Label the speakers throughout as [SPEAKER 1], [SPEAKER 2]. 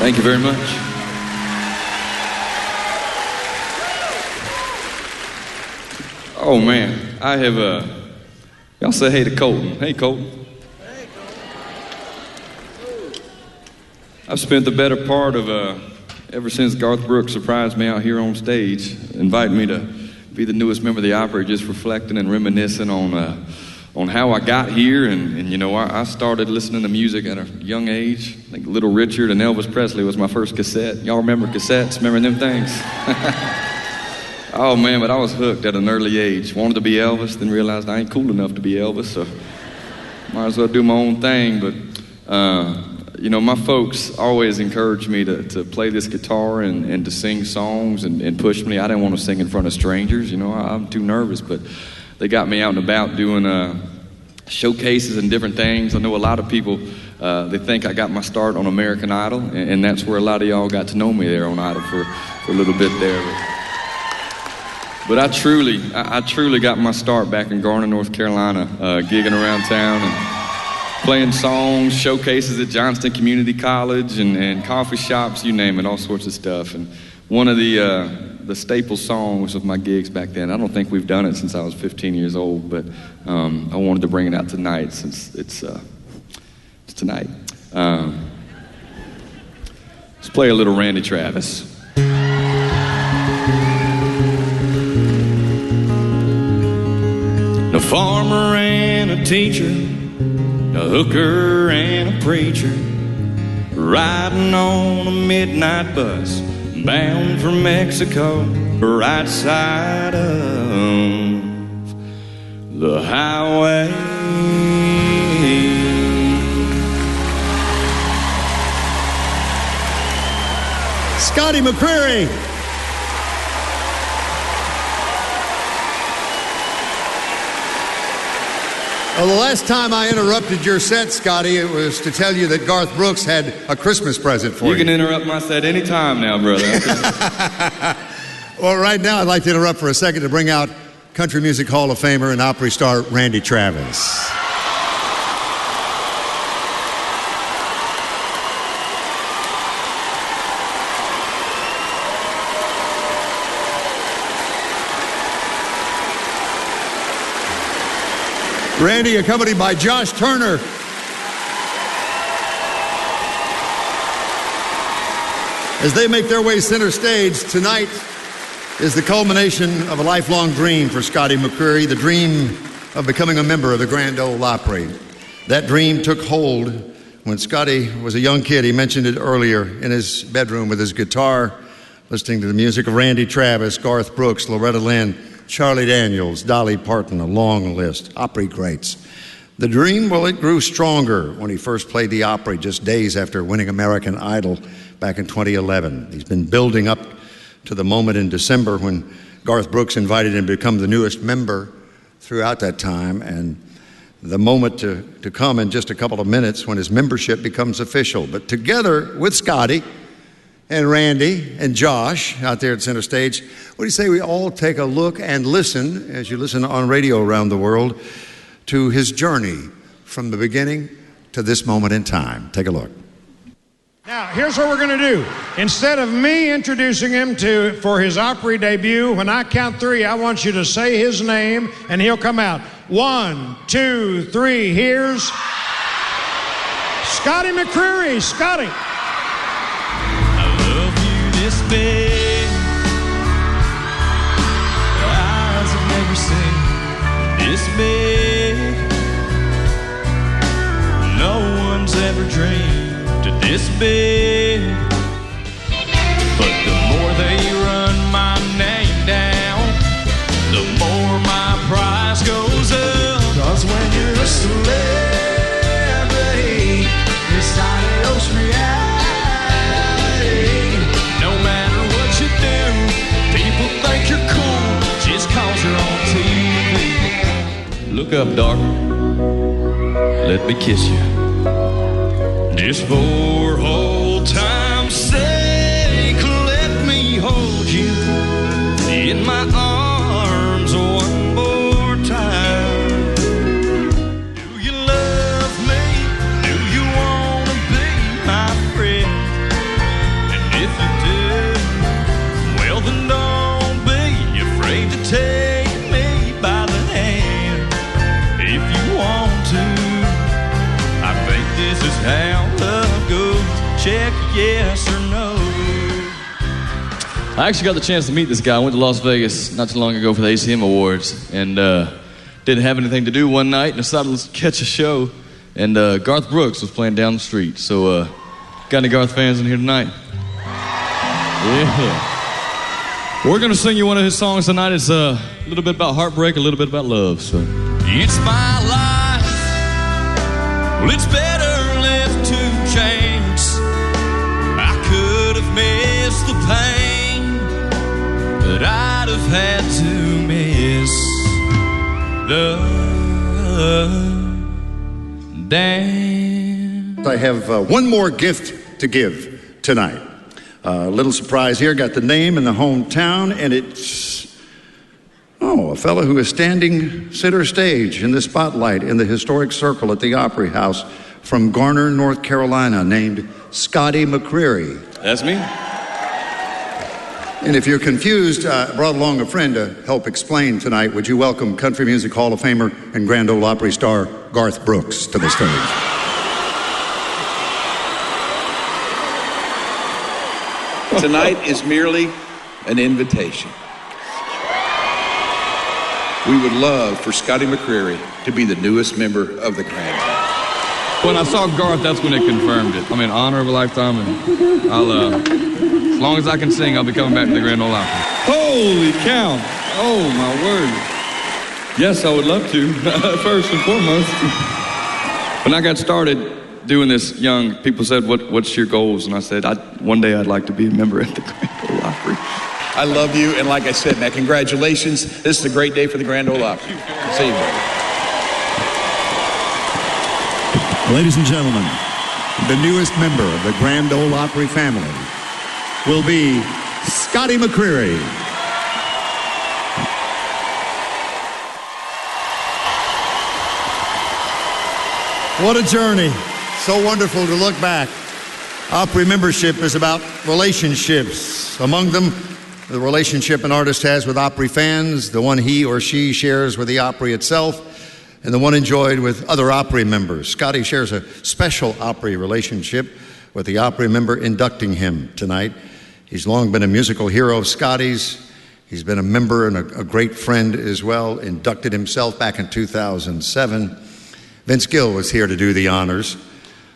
[SPEAKER 1] Thank you very much. Oh man, I have y'all say hey to Colton. Hey Colton. Hey Colton. I've spent the better part of ever since Garth Brooks surprised me out here on stage, inviting me to be the newest member of the Opry, just reflecting and reminiscing on how I got here, and you know, I started listening to music at a young age. I think Little Richard and Elvis Presley was my first cassette. Y'all remember cassettes? Remember them things? Oh man, but I was hooked at an early age. Wanted to be Elvis, then realized I ain't cool enough to be Elvis, so might as well do my own thing. But you know, my folks always encouraged me to play this guitar and to sing songs and push me. I didn't want to sing in front of strangers, you know, I'm too nervous, but they got me out and about doing showcases and different things. I know a lot of people, they think I got my start on American Idol, and that's where a lot of y'all got to know me there on Idol for a little bit there. But I truly got my start back in Garner, North Carolina, gigging around town and playing songs, showcases at Johnston Community College and coffee shops, you name it, all sorts of stuff. And one of the staple songs of my gigs back then, I don't think we've done it since I was 15 years old, but I wanted to bring it out tonight since it's tonight. Let's play a little Randy Travis. A farmer and a teacher, a hooker and a preacher, riding on a midnight bus, bound for Mexico, right side of the highway.
[SPEAKER 2] Scotty Mccreery. Well, the last time I interrupted your set, Scotty, it was to tell you that Garth Brooks had a Christmas present for you.
[SPEAKER 1] You can interrupt my set anytime now, brother.
[SPEAKER 2] Well, right now I'd like to interrupt for a second to bring out Country Music Hall of Famer and Opry star Randy Travis. Randy, accompanied by Josh Turner. As they make their way center stage, tonight is the culmination of a lifelong dream for Scotty Mccreery, the dream of becoming a member of the Grand Ole Opry. That dream took hold when Scotty was a young kid. He mentioned it earlier, in his bedroom with his guitar, listening to the music of Randy Travis, Garth Brooks, Loretta Lynn, Charlie Daniels, Dolly Parton, a long list, Opry greats. The dream, well, it grew stronger when he first played the Opry just days after winning American Idol back in 2011. He's been building up to the moment in December when Garth Brooks invited him to become the newest member throughout that time, and the moment to come in just a couple of minutes when his membership becomes official. But together with Scotty and Randy and Josh out there at center stage, what do you say we all take a look and listen, as you listen on radio around the world, to his journey from the beginning to this moment in time. Take a look.
[SPEAKER 3] Now, here's what we're going to do. Instead of me introducing him for his Opry debut, when I count three, I want you to say his name, and he'll come out. 1, 2, 3, here's Scotty Mccreery. Scotty.
[SPEAKER 4] This big, eyes have never seen this big. No one's ever dreamed of this big. But the more they run my name down, the more my price goes up. 'Cause when you're a celebrity, it's adios reality. Think you're cool just 'cause you're on TV.
[SPEAKER 1] Look up, darling. Let me kiss you.
[SPEAKER 4] Just for old time's sake, let me hold you in my arms one more time. Do you love me? Do you wanna be my friend? check, yes or no.
[SPEAKER 5] I actually got the chance to meet this guy. I went to Las Vegas not too long ago for the ACM Awards, and didn't have anything to do one night and decided to catch a show, and Garth Brooks was playing down the street. So got any Garth fans in here tonight? Yeah. We're gonna sing you one of his songs tonight. It's a little bit about heartbreak, a little bit about love. So
[SPEAKER 4] It's my life. Well, it's better left to chance. I could have missed the pain, but I'd have had to miss the dance.
[SPEAKER 2] I have one more gift to give tonight. A little surprise here. Got the name and the hometown, and it's, a fellow who is standing center stage in the spotlight in the historic circle at the Opry House from Garner, North Carolina, named Scotty Mccreery.
[SPEAKER 5] that's me.
[SPEAKER 2] And if you're confused, I brought along a friend to help explain tonight. Would you welcome Country Music Hall of Famer and Grand Ole Opry star Garth Brooks to the stage?
[SPEAKER 6] Tonight is merely an invitation. We would love for Scotty Mccreery to be the newest member of the Grand Ole.
[SPEAKER 5] When I saw Garth, that's when it confirmed it. I mean, honor of a lifetime, and I'll, as long as I can sing, I'll be coming back to the Grand Ole Opry.
[SPEAKER 1] Holy cow. Oh, my word. Yes, I would love to, first and foremost. When I got started doing this young, people said, what's your goals? And I said, one day I'd like to be a member at the Grand Ole Opry.
[SPEAKER 6] I love you, and like I said, man, congratulations. This is a great day for the Grand Ole Opry. See you, buddy.
[SPEAKER 2] Ladies and gentlemen, the newest member of the Grand Ole Opry family will be Scotty Mccreery. What a journey. So wonderful to look back. Opry membership is about relationships. Among them, the relationship an artist has with Opry fans, the one he or she shares with the Opry itself, and the one enjoyed with other Opry members. Scotty shares a special Opry relationship with the Opry member inducting him tonight. He's long been a musical hero of Scotty's. He's been a member and a great friend as well, inducted himself back in 2007. Vince Gill was here to do the honors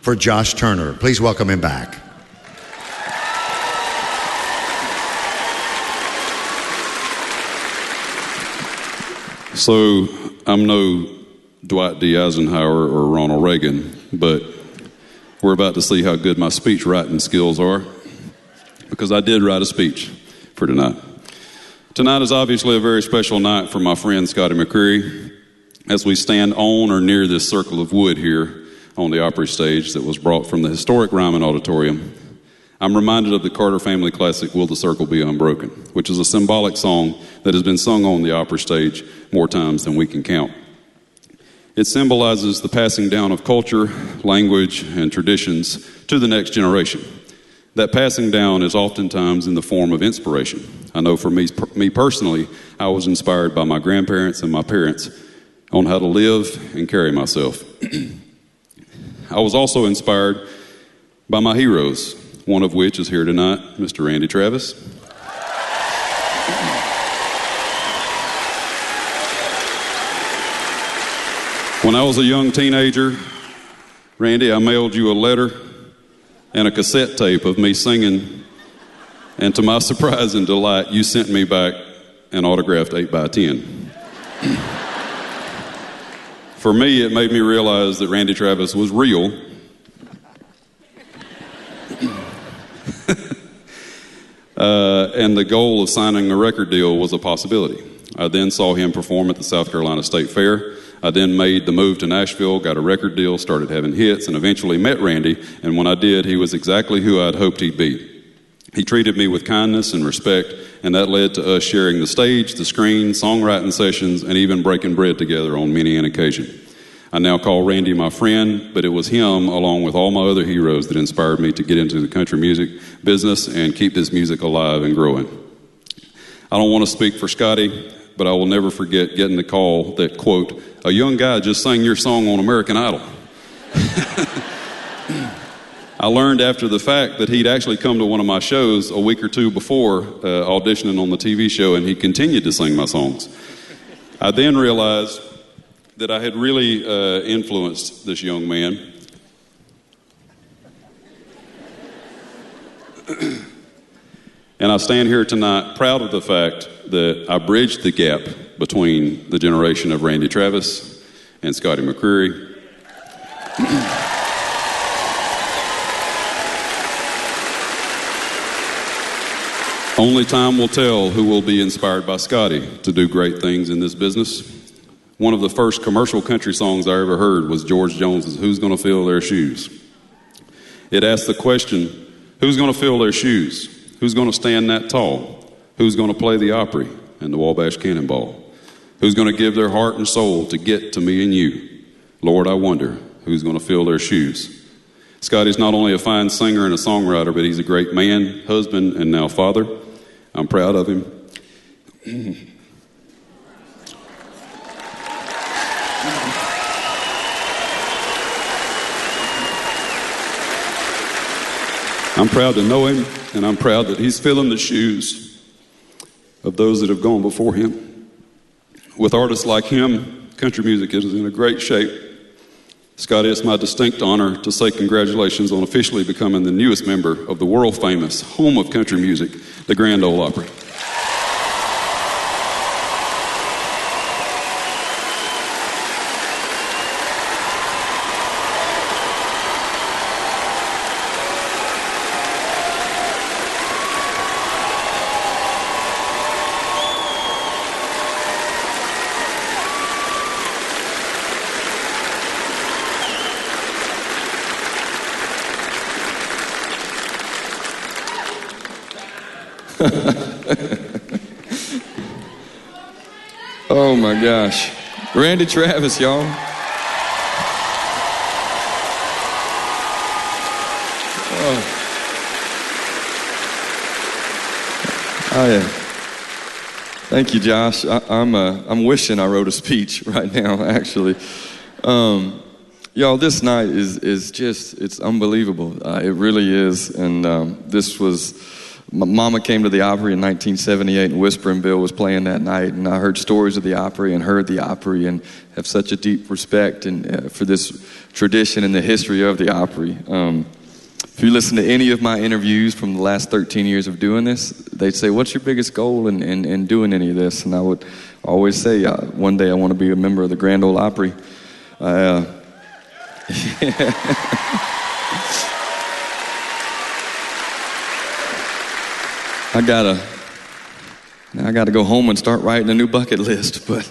[SPEAKER 2] for Josh Turner. Please welcome him back.
[SPEAKER 7] So I'm no Dwight D. Eisenhower or Ronald Reagan, but we're about to see how good my speech writing skills are, because I did write a speech for tonight. Tonight is obviously a very special night for my friend Scotty Mccreery, as we stand on or near this circle of wood here on the Opry stage that was brought from the historic Ryman Auditorium. I'm reminded of the Carter family classic, Will the Circle Be Unbroken, which is a symbolic song that has been sung on the Opry stage more times than we can count. It symbolizes the passing down of culture, language, and traditions to the next generation. That passing down is oftentimes in the form of inspiration. I know for me personally, I was inspired by my grandparents and my parents on how to live and carry myself. I was also inspired by my heroes, one of which is here tonight, Mr. Randy Travis. When I was a young teenager, Randy, I mailed you a letter and a cassette tape of me singing, and to my surprise and delight, you sent me back an autographed 8x10. For me, it made me realize that Randy Travis was real. And the goal of signing a record deal was a possibility. I then saw him perform at the South Carolina State Fair. I then made the move to Nashville, got a record deal, started having hits, and eventually met Randy. And when I did, he was exactly who I'd hoped he'd be. He treated me with kindness and respect, and that led to us sharing the stage, the screen, songwriting sessions, and even breaking bread together on many an occasion. I now call Randy my friend, but it was him, along with all my other heroes, that inspired me to get into the country music business and keep this music alive and growing. I don't want to speak for Scotty, but I will never forget getting the call that, quote, "A young guy just sang your song on American Idol." I learned after the fact that he'd actually come to one of my shows a week or two before auditioning on the TV show, and he continued to sing my songs. I then realized that I had really influenced this young man. And I stand here tonight proud of the fact that I bridged the gap between the generation of Randy Travis and Scotty Mccreery. Only time will tell who will be inspired by Scotty to do great things in this business. One of the first commercial country songs I ever heard was George Jones's "Who's Gonna Fill Their Shoes?" It asked the question, who's gonna fill their shoes? Who's gonna stand that tall? Who's gonna play the Opry and the Wabash Cannonball? Who's gonna give their heart and soul to get to me and you? Lord, I wonder who's gonna fill their shoes. Scotty's not only a fine singer and a songwriter, but he's a great man, husband, and now father. I'm proud of him. I'm proud to know him, and I'm proud that he's filling the shoes of those that have gone before him. With artists like him, country music is in a great shape. Scotty, it's my distinct honor to say congratulations on officially becoming the newest member of the world-famous home of country music, the Grand Ole Opry.
[SPEAKER 1] Oh my gosh. Randy Travis, y'all. Oh yeah. Thank you, Josh. I'm wishing I wrote a speech right now, actually. Y'all, this night is just, it's unbelievable. It really is. And this was, my mama came to the Opry in 1978, and Whispering Bill was playing that night, and I heard stories of the Opry and heard the Opry and have such a deep respect and for this tradition and the history of the Opry. If you listen to any of my interviews from the last 13 years of doing this, they'd say, what's your biggest goal in doing any of this? And I would always say, one day I want to be a member of the Grand Ole Opry. I gotta go home and start writing a new bucket list, but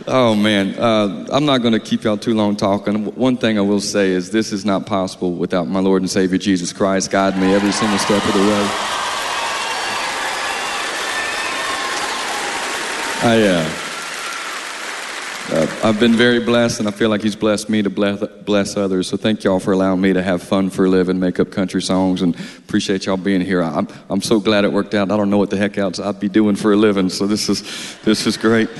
[SPEAKER 1] oh man, I'm not gonna keep y'all too long talking. One thing I will say is this is not possible without my Lord and Savior Jesus Christ guiding me every single step of the way. I've been very blessed, and I feel like He's blessed me to bless others. So thank y'all for allowing me to have fun for a living, make up country songs, and appreciate y'all being here. I'm so glad it worked out. I don't know what the heck else I'd be doing for a living, so this is great.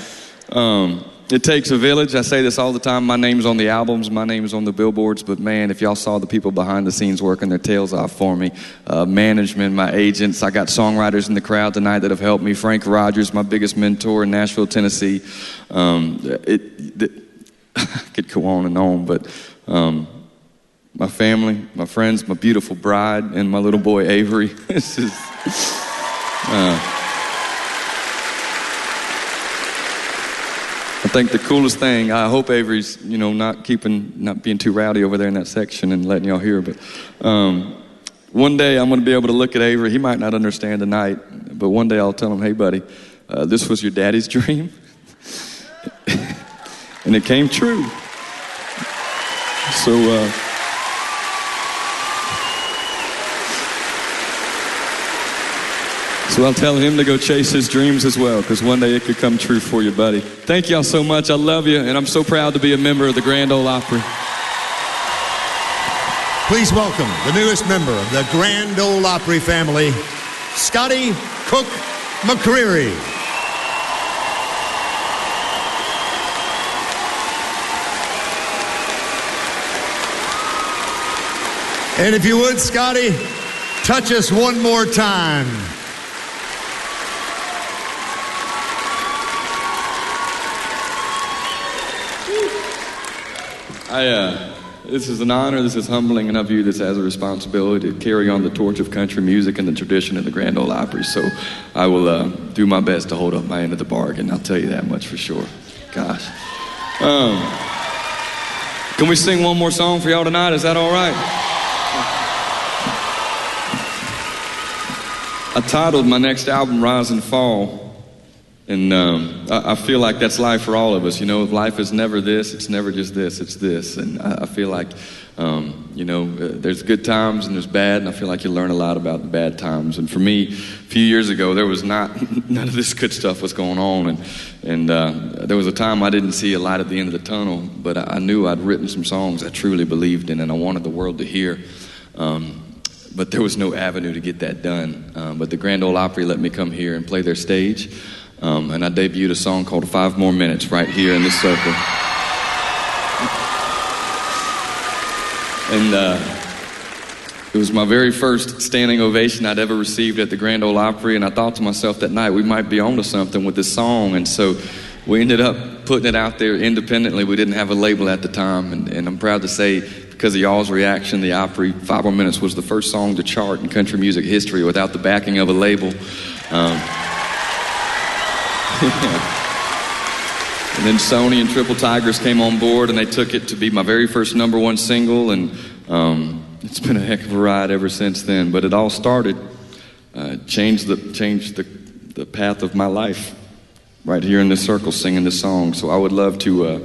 [SPEAKER 1] It takes a village. I say this all the time. My name's on the albums, my name's on the billboards, but man, if y'all saw the people behind the scenes working their tails off for me, management, my agents, I got songwriters in the crowd tonight that have helped me. Frank Rogers, my biggest mentor in Nashville, Tennessee. I could go on, but my family, my friends, my beautiful bride, and my little boy Avery. This is... I think the coolest thing, I hope Avery's, not being too rowdy over there in that section and letting y'all hear, but one day I'm going to be able to look at Avery. He might not understand tonight, but one day I'll tell him, hey buddy, this was your daddy's dream, and it came true. So I'll tell him to go chase his dreams as well, because one day it could come true for you, buddy. Thank y'all so much. I love you, and I'm so proud to be a member of the Grand Ole Opry.
[SPEAKER 2] Please welcome the newest member of the Grand Ole Opry family, Scotty Cook Mccreery. And if you would, Scotty, touch us one more time.
[SPEAKER 1] This is an honor, this is humbling, and I view this as a responsibility to carry on the torch of country music and the tradition of the Grand Ole Opry. So I will do my best to hold up my end of the bargain. I'll tell you that much for sure. Gosh. Can we sing one more song for y'all tonight? Is that all right? I titled my next album Rise and Fall. And I feel like that's life for all of us. You know, life is never this, it's never just this, it's this. And I feel like, there's good times and there's bad, and I feel like you learn a lot about the bad times. And for me, a few years ago, there was none of this good stuff was going on. And there was a time I didn't see a light at the end of the tunnel, but I knew I'd written some songs I truly believed in and I wanted the world to hear. But there was no avenue to get that done. But the Grand Ole Opry let me come here and play their stage. And I debuted a song called 5 More Minutes right here in this circle. And it was my very first standing ovation I'd ever received at the Grand Ole Opry, and I thought to myself that night, we might be onto something with this song. And so we ended up putting it out there independently. We didn't have a label at the time, and I'm proud to say, because of y'all's reaction, the Opry 5 More Minutes was the first song to chart in country music history without the backing of a label. And then Sony and Triple Tigers came on board, and they took it to be my very first #1 single, and it's been a heck of a ride ever since then. But it all started, changed the path of my life right here in this circle singing this song. So I would love to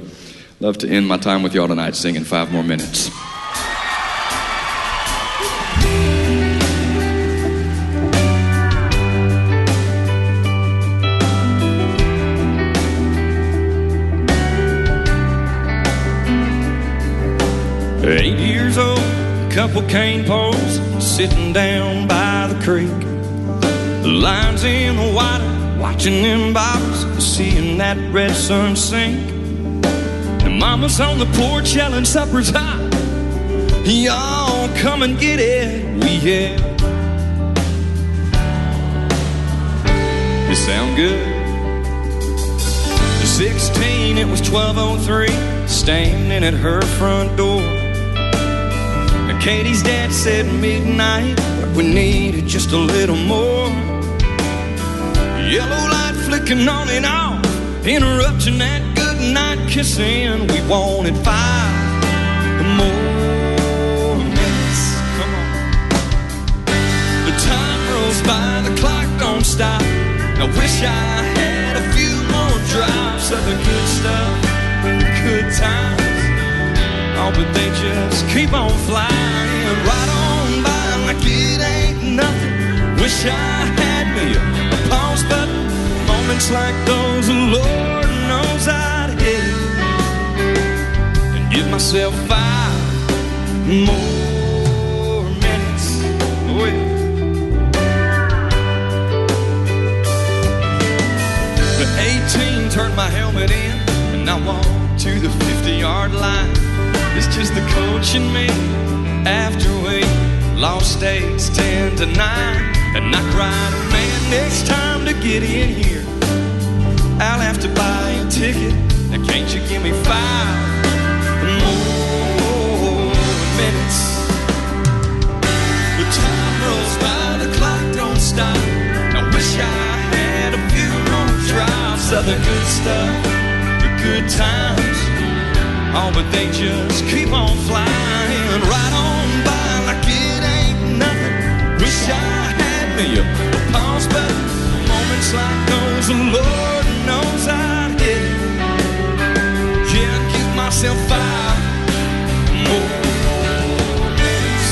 [SPEAKER 1] end my time with y'all tonight singing 5 More Minutes.
[SPEAKER 4] Couple cane poles sitting down by the creek. The lines in the water, watching them bottles, seeing that red sun sink. And mama's on the porch yelling supper's hot. Y'all come and get it, we have. You sound good. You're 16, it was 12:03, standing at her front door. Katie's dad said midnight, but we needed just a little more. Yellow light flicking on and off, interrupting that good night kissing. We wanted 5 more minutes. Come on. The time rolls by, the clock don't stop. I wish I had a few more drops of the good stuff, the good times. Oh, but they just keep on flying right on by like it ain't nothing. Wish I had me a pause button. Moments like those, Lord knows I'd hit and give myself 5 more minutes. Oh, yeah. The 18 turned my helmet in, and I walked to the 50-yard line. It's just the coach and me after we lost stakes 10-9. And I cried, man, next time to get in here, I'll have to buy a ticket. Now can't you give me 5 more minutes? The time rolls by, the clock don't stop. I wish I had a few more drops of the good stuff, the good times. Oh, but they just keep on flying right on by like it ain't nothing. Wish I had me a pause button. Moments like those, Lord knows I'd hit it. Yeah, I'd give myself 5 more minutes.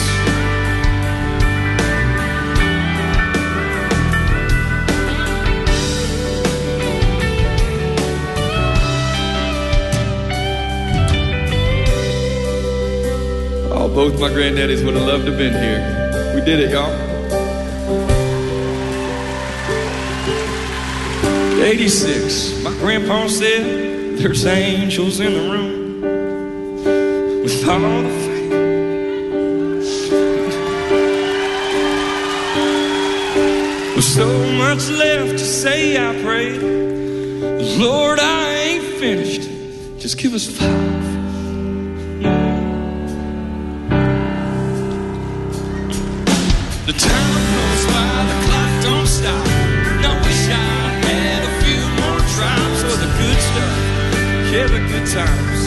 [SPEAKER 1] Both my granddaddies would have loved to have been here. We did it, y'all.
[SPEAKER 4] 86, my grandpa said there's angels in the room with all the faith. With so much left to say, I pray, Lord, I ain't finished. Just give us 5 more. The time goes by, the clock don't stop. And I wish I had a few more drops of the good stuff. Yeah, the good times.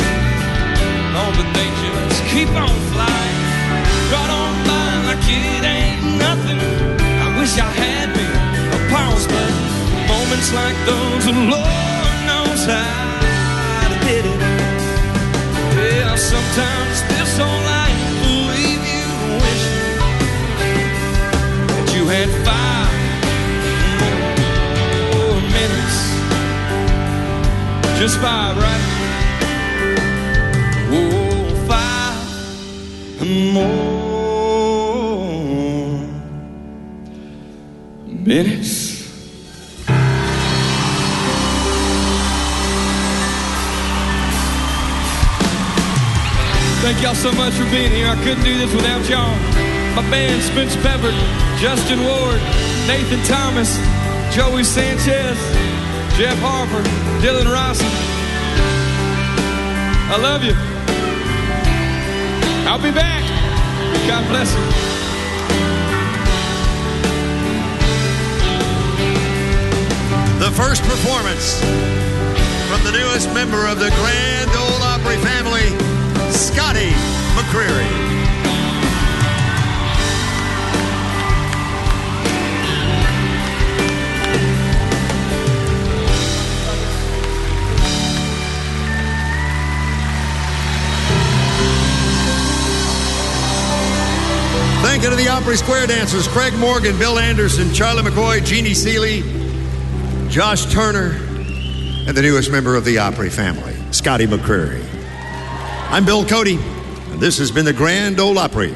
[SPEAKER 4] Oh, but they just keep on flying. Right on by like it ain't nothing. I wish I had me a pause button. Moments like those, the Lord knows how to hit it. Yeah, sometimes this whole life will leave you wishing that you had 5 more minutes. Just 5, right? Oh, 5 more minutes. Thank y'all so much for being here. I couldn't do this without y'all. My band, Spencer Pepper, Justin Ward, Nathan Thomas, Joey Sanchez, Jeff Harper, Dylan Rossi. I love you. I'll be back. God bless you.
[SPEAKER 2] The first performance from the newest member of the Grand Ole Opry family, Scotty Mccreery. Thank you to the Opry Square dancers, Craig Morgan, Bill Anderson, Charlie McCoy, Jeannie Seeley, Josh Turner, and the newest member of the Opry family, Scotty Mccreery. I'm Bill Cody, and this has been the Grand Ole Opry.